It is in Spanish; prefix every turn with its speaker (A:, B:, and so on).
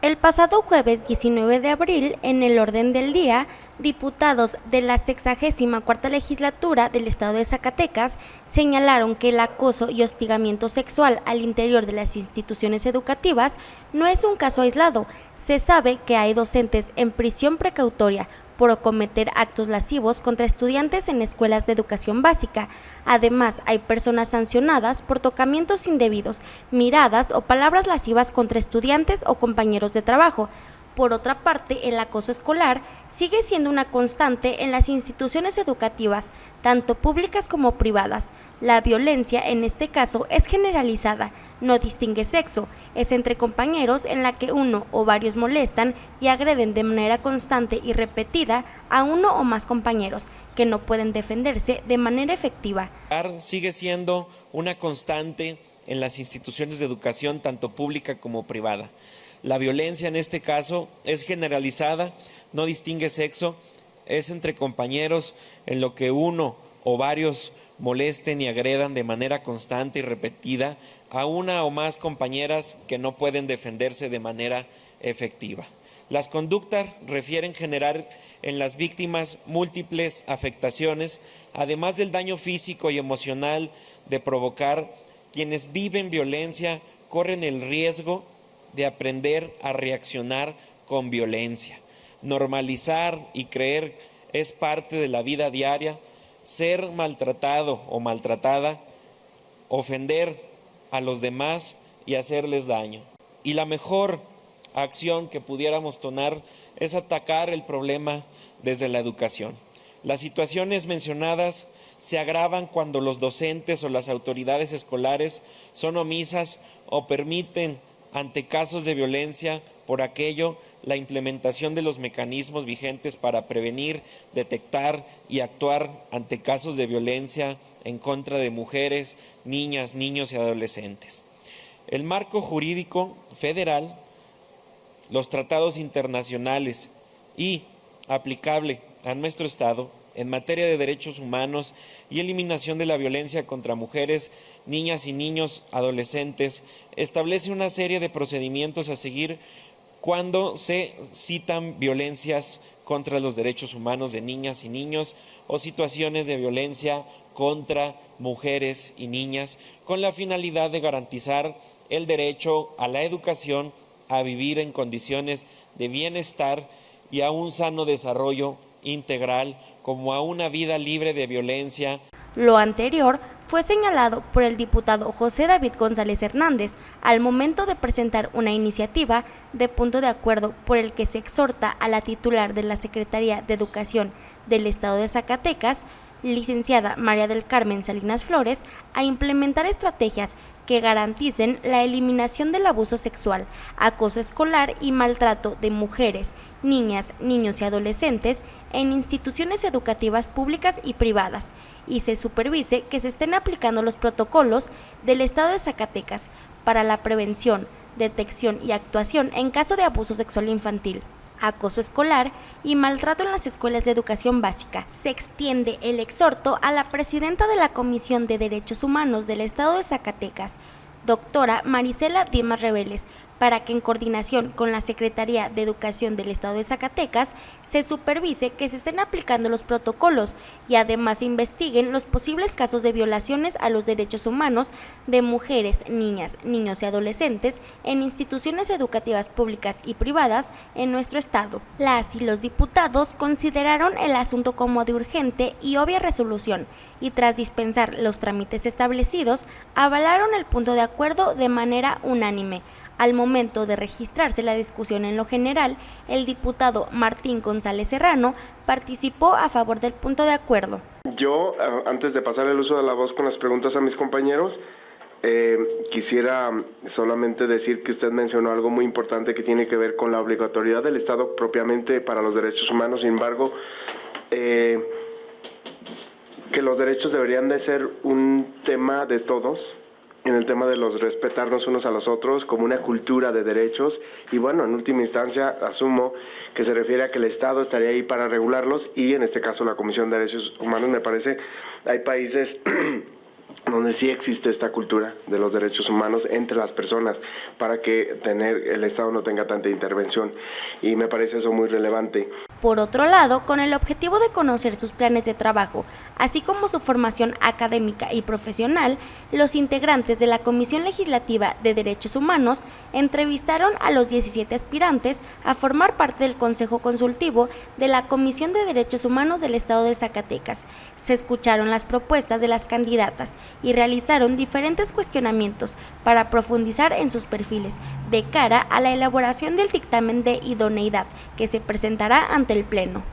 A: El pasado jueves 19 de abril, en el orden del día, diputados de la 64ª legislatura del estado de Zacatecas señalaron que el acoso y hostigamiento sexual al interior de las instituciones educativas no es un caso aislado. Se sabe que hay docentes en prisión precautoria por cometer actos lascivos contra estudiantes en escuelas de educación básica. Además, hay personas sancionadas por tocamientos indebidos, miradas o palabras lascivas contra estudiantes o compañeros de trabajo. Por otra parte, el acoso escolar sigue siendo una constante en las instituciones educativas, tanto públicas como privadas. La violencia, en este caso, es generalizada, no distingue sexo, es entre compañeros en la que uno o varios molestan y agreden de manera constante y repetida a uno o más compañeros, que no pueden defenderse de manera efectiva.
B: Sigue siendo una constante en las instituciones de educación, tanto pública como privada. La violencia en este caso es generalizada, no distingue sexo, es entre compañeros en lo que uno o varios molesten y agredan de manera constante y repetida a una o más compañeras que no pueden defenderse de manera efectiva. Las conductas refieren generar en las víctimas múltiples afectaciones, además del daño físico y emocional de provocar. Quienes viven violencia corren el riesgo de aprender a reaccionar con violencia. Normalizar y creer es parte de la vida diaria. Ser maltratado o maltratada, ofender a los demás y hacerles daño. Y la mejor acción que pudiéramos tomar es atacar el problema desde la educación. Las situaciones mencionadas se agravan cuando los docentes o las autoridades escolares son omisas o permiten ante casos de violencia. Por aquello, la implementación de los mecanismos vigentes para prevenir, detectar y actuar ante casos de violencia en contra de mujeres, niñas, niños y adolescentes. El marco jurídico federal, los tratados internacionales y aplicable a nuestro Estado en materia de derechos humanos y eliminación de la violencia contra mujeres, niñas y niños adolescentes, establece una serie de procedimientos a seguir cuando se citan violencias contra los derechos humanos de niñas y niños o situaciones de violencia contra mujeres y niñas, con la finalidad de garantizar el derecho a la educación, a vivir en condiciones de bienestar y a un sano desarrollo integral, como a una vida libre de violencia.
A: Lo anterior fue señalado por el diputado José David González Hernández al momento de presentar una iniciativa de punto de acuerdo por el que se exhorta a la titular de la Secretaría de Educación del Estado de Zacatecas, licenciada María del Carmen Salinas Flores, a implementar estrategias que garanticen la eliminación del abuso sexual, acoso escolar y maltrato de mujeres, niñas, niños y adolescentes en instituciones educativas públicas y privadas, y se supervise que se estén aplicando los protocolos del Estado de Zacatecas para la prevención, detección y actuación en caso de abuso sexual infantil, acoso escolar y maltrato en las escuelas de educación básica. Se extiende el exhorto a la presidenta de la Comisión de Derechos Humanos del Estado de Zacatecas, doctora Marisela Dimas Reveles, para que en coordinación con la Secretaría de Educación del Estado de Zacatecas se supervise que se estén aplicando los protocolos y además se investiguen los posibles casos de violaciones a los derechos humanos de mujeres, niñas, niños y adolescentes en instituciones educativas públicas y privadas en nuestro estado. Las y los diputados consideraron el asunto como de urgente y obvia resolución y tras dispensar los trámites establecidos, avalaron el punto de acuerdo de manera unánime. Al momento de registrarse la discusión en lo general, el diputado Martín González Serrano participó a favor del punto de acuerdo.
C: Yo, antes de pasar el uso de la voz con las preguntas a mis compañeros, quisiera solamente decir que usted mencionó algo muy importante que tiene que ver con la obligatoriedad del Estado propiamente para los derechos humanos. Sin embargo, que los derechos deberían de ser un tema de todos, en el tema de los respetarnos unos a los otros como una cultura de derechos y bueno, en última instancia asumo que se refiere a que el Estado estaría ahí para regularlos y en este caso la Comisión de Derechos Humanos. Me parece, hay países donde sí existe esta cultura de los derechos humanos entre las personas para que el Estado no tenga tanta intervención, y me parece eso muy relevante.
A: Por otro lado, con el objetivo de conocer sus planes de trabajo, así como su formación académica y profesional, los integrantes de la Comisión Legislativa de Derechos Humanos entrevistaron a los 17 aspirantes a formar parte del Consejo Consultivo de la Comisión de Derechos Humanos del Estado de Zacatecas. Se escucharon las propuestas de las candidatas y realizaron diferentes cuestionamientos para profundizar en sus perfiles, de cara a la elaboración del dictamen de idoneidad que se presentará ante el Pleno.